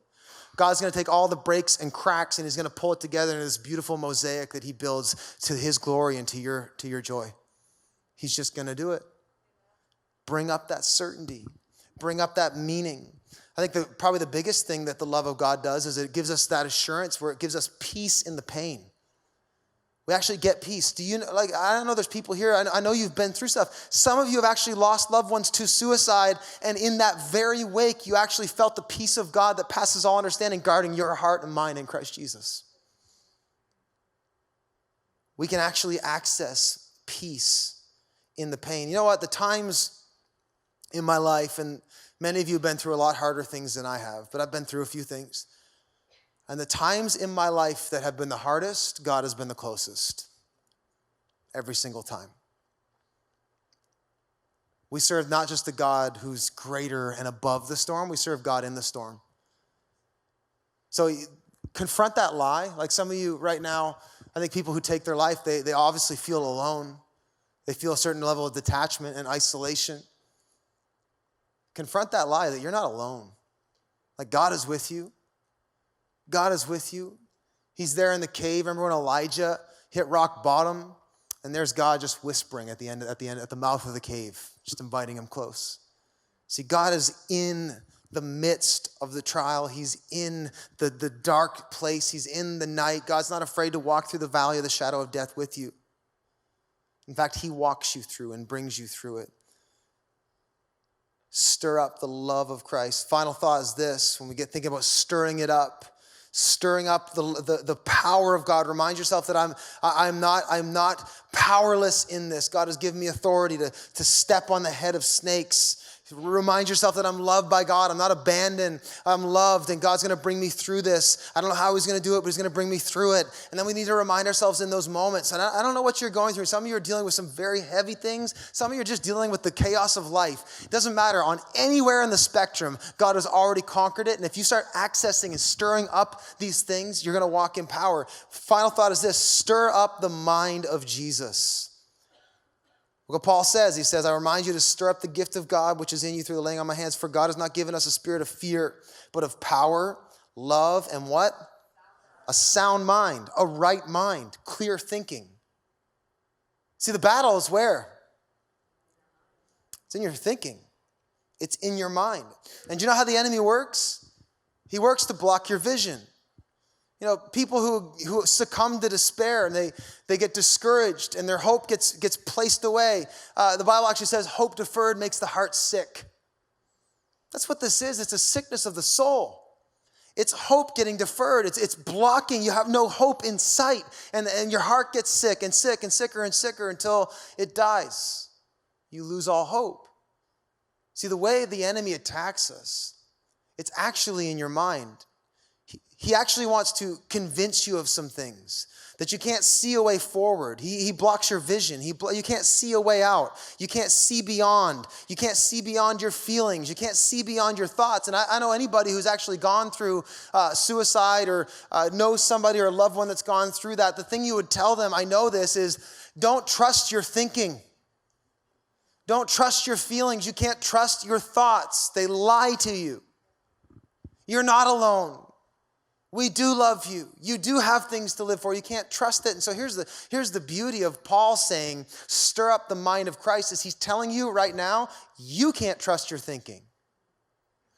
God's going to take all the breaks and cracks and he's going to pull it together into this beautiful mosaic that he builds to his glory and to your joy. He's just going to do it. Bring up that certainty. Bring up that meaning. I think probably the biggest thing that the love of God does is it gives us that assurance where it gives us peace in the pain. We actually get peace. Do you know, like, I don't know, there's people here, I know you've been through stuff. Some of you have actually lost loved ones to suicide, and in that very wake, you actually felt the peace of God that passes all understanding, guarding your heart and mind in Christ Jesus. We can actually access peace in the pain. You know what? The times in my life, and many of you have been through a lot harder things than I have, but I've been through a few things. And the times in my life that have been the hardest, God has been the closest. Every single time. We serve not just a God who's greater and above the storm, we serve God in the storm. So confront that lie. Like some of you right now, I think people who take their life, they obviously feel alone. They feel a certain level of detachment and isolation. Confront that lie that you're not alone. Like God is with you. God is with you. He's there in the cave. Remember when Elijah hit rock bottom? And there's God just whispering at the mouth of the cave, just inviting him close. See, God is in the midst of the trial. He's in the dark place. He's in the night. God's not afraid to walk through the valley of the shadow of death with you. In fact, he walks you through and brings you through it. Stir up the love of Christ. Final thought is this, when we get thinking about stirring it up, stirring up the power of God. Remind yourself that I'm not powerless in this. God has given me authority to step on the head of snakes. Remind yourself that I'm loved by God. I'm not abandoned. I'm loved, and God's going to bring me through this. I don't know how he's going to do it, but he's going to bring me through it. And then we need to remind ourselves in those moments. And I don't know what you're going through. Some of you are dealing with some very heavy things. Some of you are just dealing with the chaos of life. It doesn't matter. On anywhere in the spectrum, God has already conquered it. And if you start accessing and stirring up these things, you're going to walk in power. Final thought is this: stir up the mind of Jesus. Look what Paul says. He says, I remind you to stir up the gift of God, which is in you through the laying on my hands. For God has not given us a spirit of fear, but of power, love, and what? A sound mind, a right mind, clear thinking. See, the battle is where? It's in your thinking. It's in your mind. And do you know how the enemy works? He works to block your vision. You know, people who succumb to despair and they get discouraged and their hope gets placed away. The Bible actually says hope deferred makes the heart sick. That's what this is. It's a sickness of the soul. It's hope getting deferred. It's blocking. You have no hope in sight. And your heart gets sick and sick and sicker and sicker until it dies. You lose all hope. See, the way the enemy attacks us, it's actually in your mind. He actually wants to convince you of some things, that you can't see a way forward. He blocks your vision. You can't see a way out. You can't see beyond. You can't see beyond your feelings. You can't see beyond your thoughts. And I know anybody who's actually gone through suicide or knows somebody or a loved one that's gone through that. The thing you would tell them, I know this, is don't trust your thinking. Don't trust your feelings. You can't trust your thoughts. They lie to you. You're not alone. We do love you. You do have things to live for. You can't trust it. And so here's the beauty of Paul saying, stir up the mind of Christ, is he's telling you right now, you can't trust your thinking.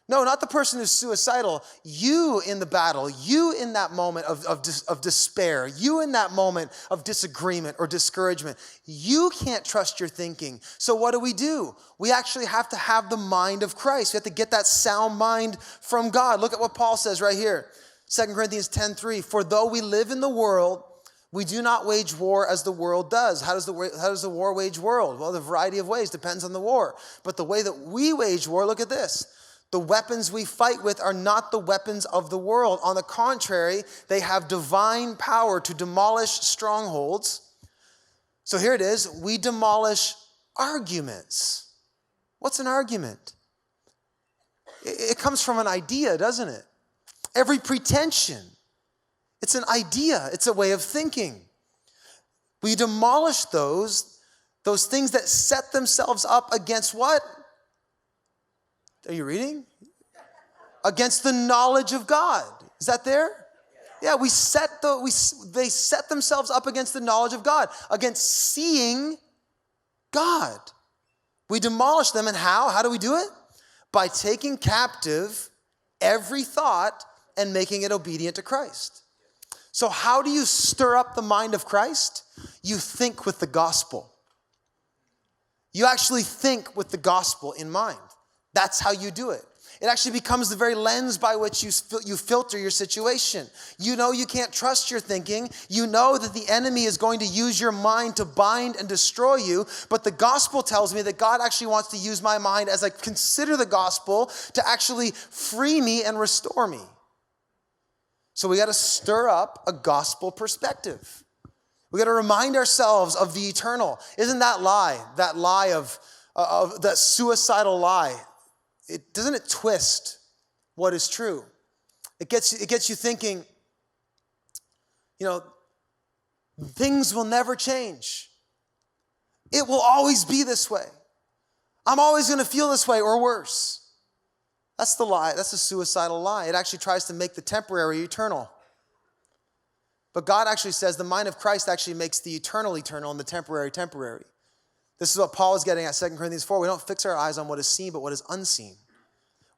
No, not the person who's suicidal. You in the battle, you in that moment of despair, you in that moment of disagreement or discouragement, you can't trust your thinking. So what do? We actually have to have the mind of Christ. We have to get that sound mind from God. Look at what Paul says right here. 2 Corinthians 10:3, for though we live in the world, we do not wage war as the world does. How does the war wage war? Well, the variety of ways depends on the war. But the way that we wage war, look at this. The weapons we fight with are not the weapons of the world. On the contrary, they have divine power to demolish strongholds. So here it is. We demolish arguments. What's an argument? It comes from an idea, doesn't it? Every pretension, it's an idea. It's a way of thinking. We demolish those things that set themselves up against what? Are you reading? Against the knowledge of God. Is that there? Yeah, they set themselves up against the knowledge of God, against seeing God. We demolish them, and how? How do we do it? By taking captive every thought and making it obedient to Christ. So how do you stir up the mind of Christ? You think with the gospel. You actually think with the gospel in mind. That's how you do it. It actually becomes the very lens by which you filter your situation. You know you can't trust your thinking. You know that the enemy is going to use your mind to bind and destroy you. But the gospel tells me that God actually wants to use my mind as I consider the gospel to actually free me and restore me. So we got to stir up a gospel perspective. We got to remind ourselves of the eternal. Isn't that lie of that suicidal lie? Doesn't it twist what is true? It gets you thinking, things will never change. It will always be this way. I'm always going to feel this way or worse. That's the lie. That's a suicidal lie. It actually tries to make the temporary eternal. But God actually says the mind of Christ actually makes the eternal eternal and the temporary temporary. This is what Paul is getting at 2 Corinthians 4. We don't fix our eyes on what is seen, but what is unseen.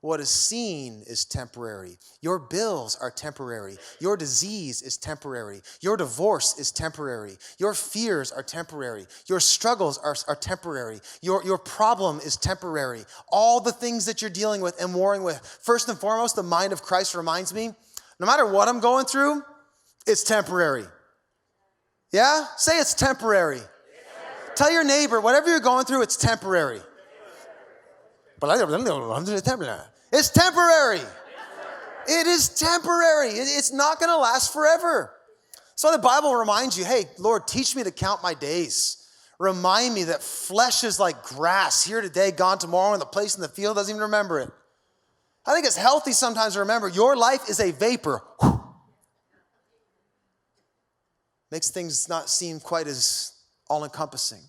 What is seen is temporary. Your bills are temporary. Your disease is temporary. Your divorce is temporary. Your fears are temporary. Your struggles are temporary. Your problem is temporary. All the things that you're dealing with and warring with. First and foremost, the mind of Christ reminds me, no matter what I'm going through, it's temporary. Yeah? Say it's temporary. Tell your neighbor, whatever you're going through, it's temporary. It's temporary. It is temporary. It's not going to last forever. So the Bible reminds you, hey, Lord, teach me to count my days. Remind me that flesh is like grass, here today, gone tomorrow, and the place in the field doesn't even remember it. I think it's healthy sometimes to remember your life is a vapor. Makes things not seem quite as all-encompassing.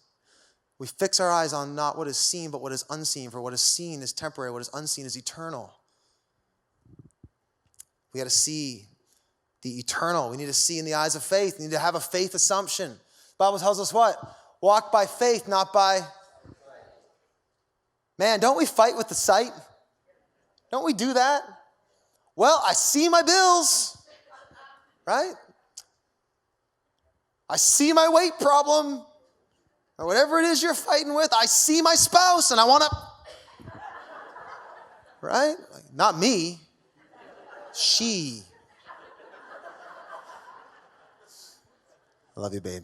We fix our eyes on not what is seen, but what is unseen. For what is seen is temporary. What is unseen is eternal. We got to see the eternal. We need to see in the eyes of faith. We need to have a faith assumption. The Bible tells us what? Walk by faith, not by... Man, don't we fight with the sight? Don't we do that? Well, I see my bills, right? I see my weight problem. Or whatever it is you're fighting with, I see my spouse and I want to, right? Not me, she. I love you, babe.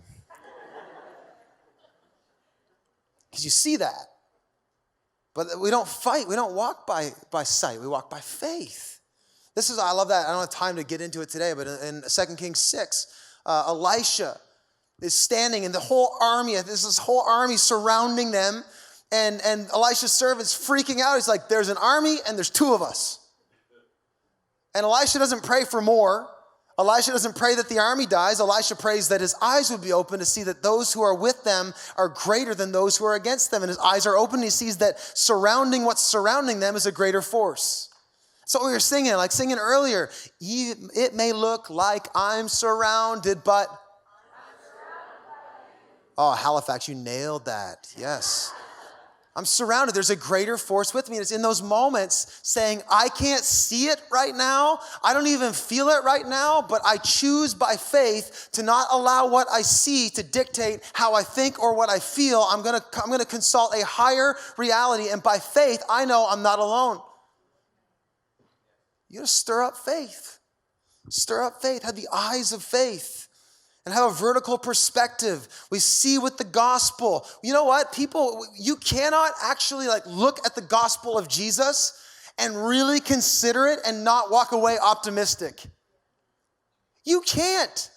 Because you see that. But we don't fight. We don't walk by sight. We walk by faith. I love that. I don't have time to get into it today, but in 2 Kings 6, Elisha is standing and the whole army, there's this whole army surrounding them, and Elisha's servant's freaking out. He's like, there's an army and there's two of us. And Elisha doesn't pray for more. Elisha doesn't pray that the army dies. Elisha prays that his eyes would be open to see that those who are with them are greater than those who are against them. And his eyes are open and he sees that what's surrounding them is a greater force. So we were singing earlier, it may look like I'm surrounded, but... Oh, Halifax, you nailed that. Yes. I'm surrounded. There's a greater force with me. And it's in those moments saying, I can't see it right now. I don't even feel it right now, but I choose by faith to not allow what I see to dictate how I think or what I feel. I'm going to consult a higher reality. And by faith, I know I'm not alone. You got to stir up faith. Stir up faith. Have the eyes of faith. And have a vertical perspective. We see with the gospel. You know what? People, you cannot actually look at the gospel of Jesus and really consider it and not walk away optimistic. You can't.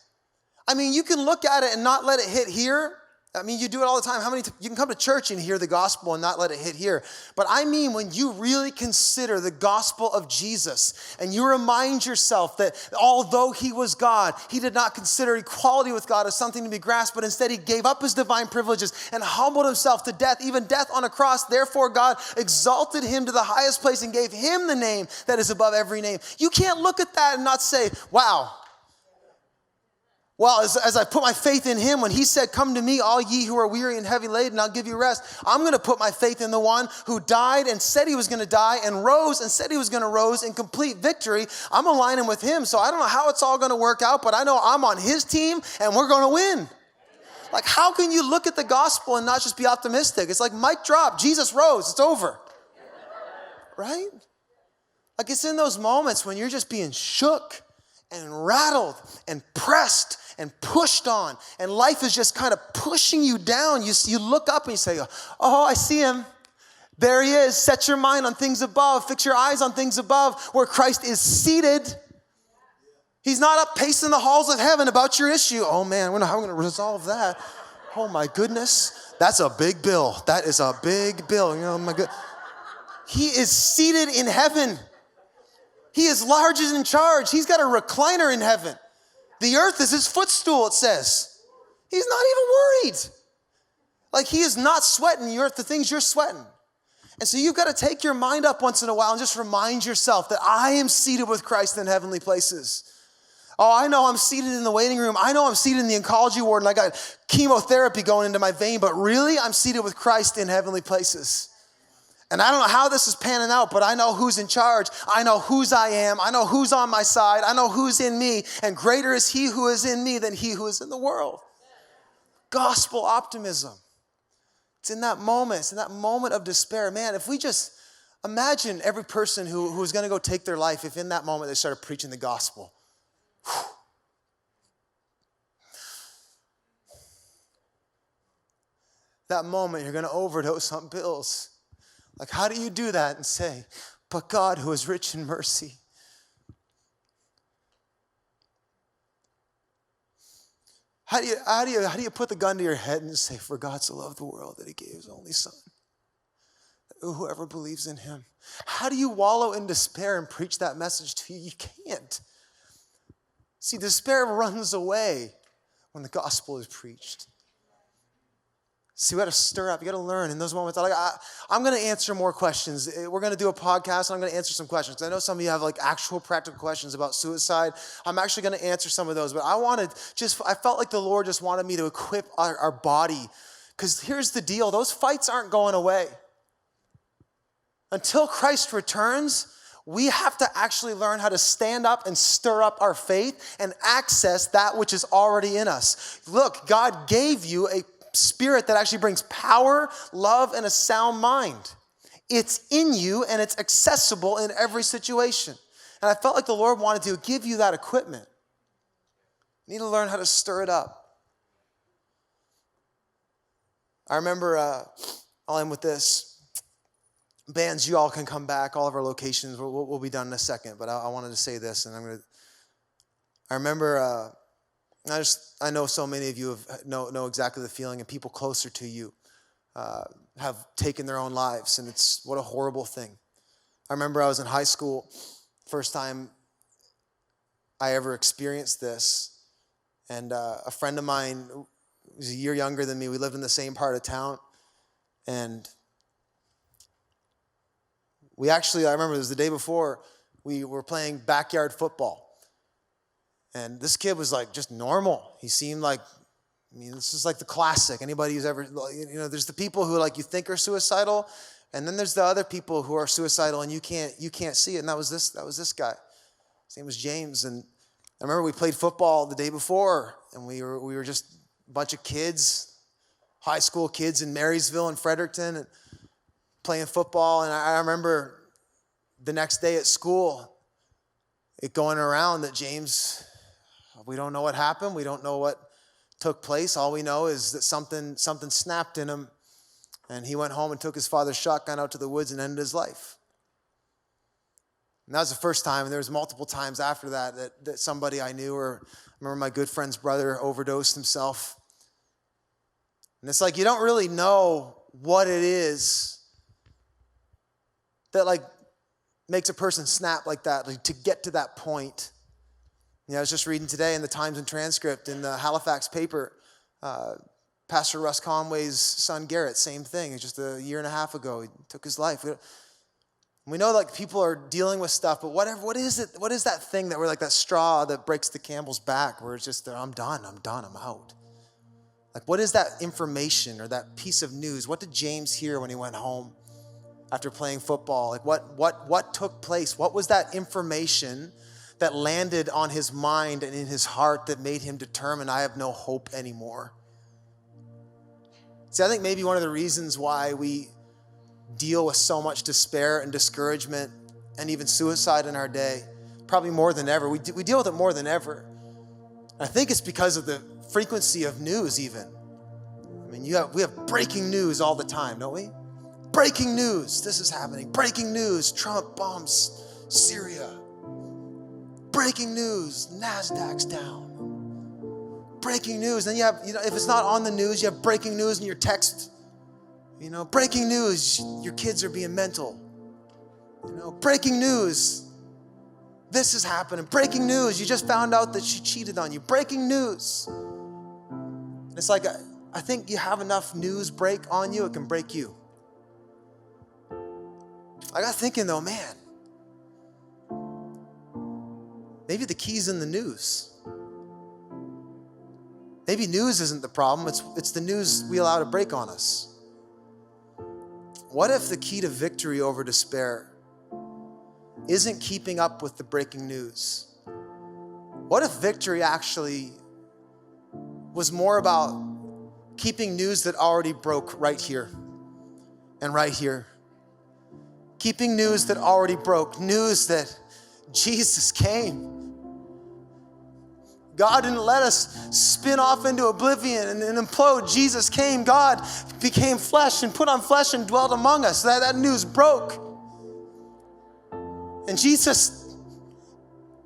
I mean, you can look at it and not let it hit here. I mean, you do it all the time. You can come to church and hear the gospel and not let it hit here. But I mean, when you really consider the gospel of Jesus and you remind yourself that although he was God, he did not consider equality with God as something to be grasped, but instead he gave up his divine privileges and humbled himself to death, even death on a cross. Therefore, God exalted him to the highest place and gave him the name that is above every name. You can't look at that and not say, wow, Well, as I put my faith in him, when he said, come to me, all ye who are weary and heavy laden, I'll give you rest. I'm going to put my faith in the one who died and said he was going to die and rose and said he was going to rose in complete victory. I'm aligning with him. So I don't know how it's all going to work out, but I know I'm on his team and we're going to win. Like, how can you look at the gospel and not just be optimistic? It's like mic drop. Jesus rose. It's over. Right? Like, it's in those moments when you're just being shook and rattled and pressed and pushed on, and life is just kind of pushing you down. You look up and you say, oh, I see him. There he is. Set your mind on things above. Fix your eyes on things above where Christ is seated. He's not up pacing the halls of heaven about your issue. Oh man, how am I going to resolve that? Oh my goodness. That's a big bill. That is a big bill. You know, my good. He is seated in heaven. He is large and in charge. He's got a recliner in heaven. The earth is his footstool, it says. He's not even worried. Like, he is not sweating the things you're sweating. And so you've got to take your mind up once in a while and just remind yourself that I am seated with Christ in heavenly places. Oh, I know I'm seated in the waiting room. I know I'm seated in the oncology ward and I got chemotherapy going into my vein, but really I'm seated with Christ in heavenly places. And I don't know how this is panning out, but I know who's in charge. I know whose I am. I know who's on my side. I know who's in me. And greater is he who is in me than he who is in the world. Gospel optimism. It's in that moment. It's in that moment of despair. Man, if we just imagine every person who's going to go take their life, if in that moment they started preaching the gospel. Whew. That moment, you're going to overdose on pills. Like, how do you do that and say, but God who is rich in mercy? How do you put the gun to your head and say, for God so loved the world that he gave his only son, that whoever believes in him? How do you wallow in despair and preach that message to you? You can't. See, despair runs away when the gospel is preached. See, we got to stir up. You got to learn in those moments. I'm going to answer more questions. We're going to do a podcast, and I'm going to answer some questions. I know some of you have like actual practical questions about suicide. I'm actually going to answer some of those. But I felt like the Lord just wanted me to equip our body. Because here's the deal. Those fights aren't going away. Until Christ returns, we have to actually learn how to stand up and stir up our faith and access that which is already in us. Look, God gave you a spirit that actually brings power, love, and a sound mind. It's in you and it's accessible in every situation. And I felt like the Lord wanted to give you that equipment. You need to learn how to stir it up. I remember, I'll end with this. Bands, you all can come back. All of our locations, we'll be done in a second. But I wanted to say this, and I remember, I know so many of you know exactly the feeling, and people closer to you have taken their own lives, and what a horrible thing. I remember I was in high school, first time I ever experienced this, and a friend of mine was a year younger than me. We lived in the same part of town, and I remember it was the day before, we were playing backyard football. And this kid was like just normal. He seemed like, this is like the classic. Anybody who's ever, there's the people who like you think are suicidal, and then there's the other people who are suicidal and you can't see it. And that was this guy. His name was James. And I remember we played football the day before, and we were just a bunch of kids, high school kids in Marysville and Fredericton, and playing football. And I remember the next day at school, it going around that James, we don't know what happened. We don't know what took place. All we know is that something snapped in him, and he went home and took his father's shotgun out to the woods and ended his life. And that was the first time, and there was multiple times after that somebody I knew, or I remember my good friend's brother overdosed himself. And it's like you don't really know what it is that like makes a person snap like that, like to get to that point. I was just reading today in the Times and Transcript in the Halifax paper, Pastor Russ Conway's son Garrett, same thing. Just a year and a half ago, he took his life. We know like people are dealing with stuff, but what is it? What is that thing that we're like that straw that breaks the camel's back where it's just, I'm done, I'm out. Like what is that information or that piece of news? What did James hear when he went home after playing football? Like what took place? What was that information that landed on his mind and in his heart that made him determine, I have no hope anymore? See, I think maybe one of the reasons why we deal with so much despair and discouragement and even suicide in our day, probably more than ever. We deal with it more than ever. I think it's because of the frequency of news even. I mean, we have breaking news all the time, don't we? Breaking news, this is happening. Breaking news, Trump bombs Syria. Breaking news, NASDAQ's down. Breaking news, then you have, if it's not on the news, you have breaking news in your text. Breaking news, your kids are being mental. Breaking news, this is happening. Breaking news, you just found out that she cheated on you. Breaking news. It's like, I think you have enough news break on you, it can break you. I got thinking though, man, maybe the key's in the news. Maybe news isn't the problem, it's the news we allow to break on us. What if the key to victory over despair isn't keeping up with the breaking news? What if victory actually was more about keeping news that already broke right here and right here? Keeping news that already broke, news that Jesus came. God didn't let us spin off into oblivion and implode. Jesus came, God became flesh and put on flesh and dwelt among us. That news broke. And Jesus,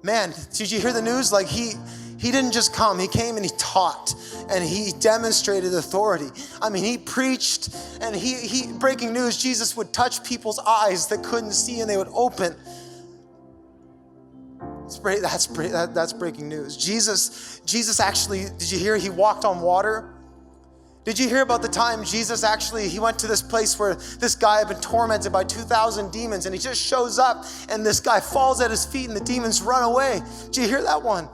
man, did you hear the news? Like he didn't just come, he came and he taught and he demonstrated authority. I mean, he preached and he breaking news, Jesus would touch people's eyes that couldn't see and they would open. That's breaking news. Jesus actually, did you hear he walked on water? Did you hear about the time Jesus he went to this place where this guy had been tormented by 2,000 demons and he just shows up and this guy falls at his feet and the demons run away? Did you hear that one?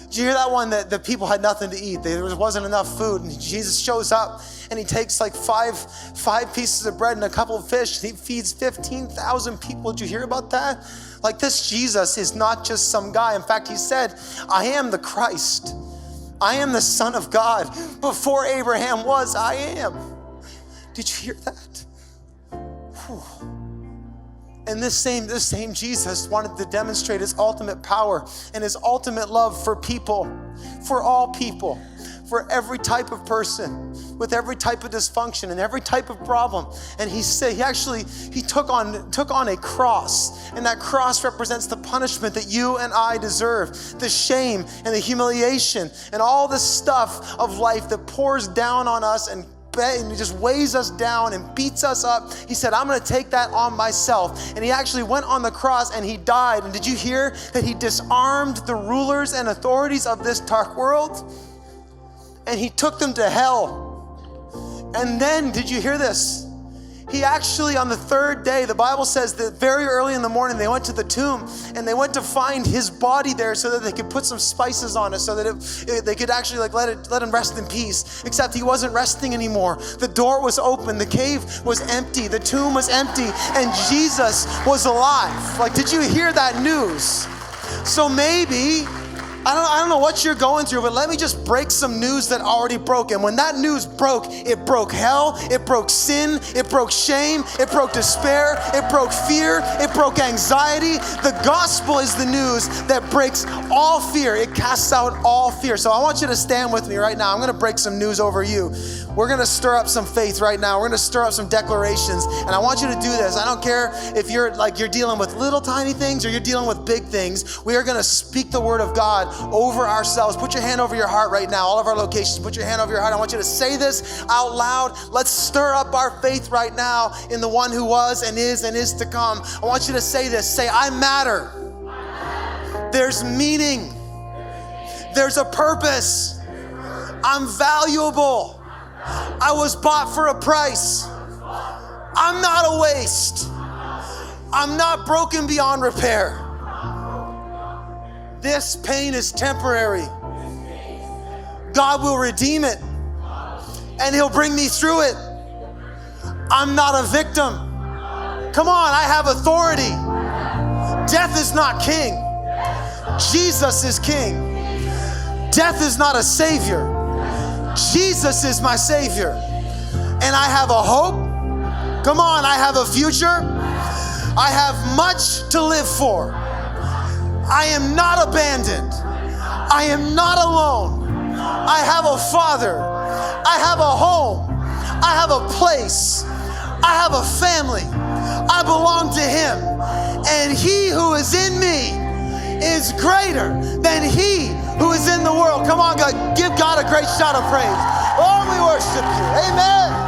Did you hear that one that the people had nothing to eat? There wasn't enough food and Jesus shows up and he takes like five pieces of bread and a couple of fish and he feeds 15,000 people. Did you hear about that? Like this Jesus is not just some guy. In fact, he said, I am the Christ. I am the Son of God. Before Abraham was, I am. Did you hear that? Whew. And this same Jesus wanted to demonstrate his ultimate power and his ultimate love for people, for all people, for every type of person, with every type of dysfunction and every type of problem. And he took on a cross, and that cross represents the punishment that you and I deserve, the shame and the humiliation and all the stuff of life that pours down on us and just weighs us down and beats us up. He said, I'm going to take that on myself. And he actually went on the cross and he died. And did you hear that he disarmed the rulers and authorities of this dark world? And he took them to hell. And then, did you hear this? He actually, on the third day, the Bible says that very early in the morning, they went to the tomb and they went to find his body there so that they could put some spices on it so that they could actually let him rest in peace. Except he wasn't resting anymore. The door was open, the cave was empty, the tomb was empty, and Jesus was alive. Like, did you hear that news? So maybe, I don't know what you're going through, but let me just break some news that already broke. And when that news broke, it broke hell, it broke sin, it broke shame, it broke despair, it broke fear, it broke anxiety. The gospel is the news that breaks all fear. It casts out all fear. So I want you to stand with me right now. I'm going to break some news over you. We're going to stir up some faith right now. We're going to stir up some declarations. And I want you to do this. I don't care if you're dealing with little tiny things or you're dealing with big things. We are going to speak the word of God over ourselves. Put your hand over your heart right now. All of our locations, put your hand over your heart. I want you to say this out loud. Let's stir up our faith right now in the one who was and is to come. I want you to say this. Say, I matter. There's meaning. There's a purpose. I'm valuable. I was bought for a price. I'm not a waste. I'm not broken beyond repair. This pain is temporary. God will redeem it, and he'll bring me through it. I'm not a victim. Come on, I have authority. Death is not king. Jesus is king. Death is not a savior. Jesus is my savior. And I have a hope. Come on, I have a future. I have much to live for. I am not abandoned. I am not alone. I have a father. I have a home. I have a place. I have a family. I belong to him. And he who is in me is greater than he who is in the world. Come on, God, give God a great shout of praise. Lord, we worship you. Amen.